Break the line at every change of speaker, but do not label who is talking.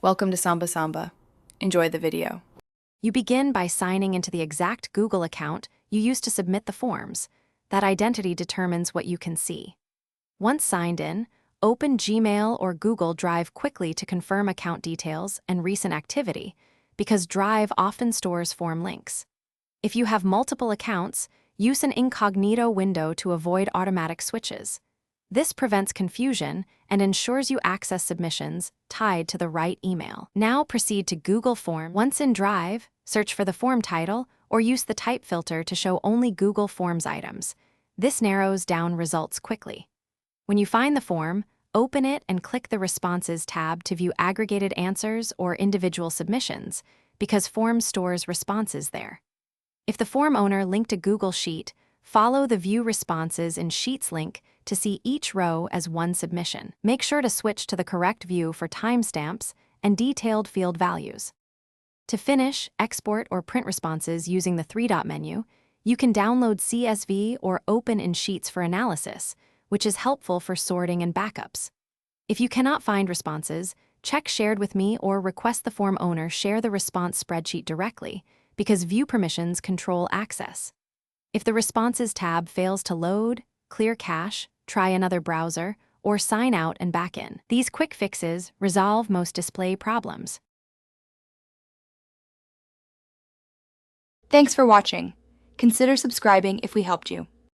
Welcome to Samba Samba. Enjoy the video.
You begin by signing into the exact Google account you used to submit the forms. That identity determines what you can see. Once signed in, open Gmail or Google Drive quickly to confirm account details and recent activity, because Drive often stores form links. If you have multiple accounts, use an incognito window to avoid automatic switches. This prevents confusion and ensures you access submissions tied to the right email. Now proceed to Google Form. Once in Drive, search for the form title or use the type filter to show only Google Forms items. This narrows down results quickly. When you find the form, open it and click the Responses tab to view aggregated answers or individual submissions, because Forms stores responses there. If the form owner linked a Google Sheet, follow the View Responses in Sheets link to see each row as one submission. Make sure to switch to the correct view for timestamps and detailed field values. To finish, export, or print responses using the three-dot menu, you can download CSV or open in Sheets for analysis, which is helpful for sorting and backups. If you cannot find responses, check Shared with Me or request the form owner share the response spreadsheet directly, because view permissions control access. If the Responses tab fails to load, clear cache, try another browser, or sign out and back in. These quick fixes resolve most display problems.
Thanks for watching. Consider subscribing if we helped you.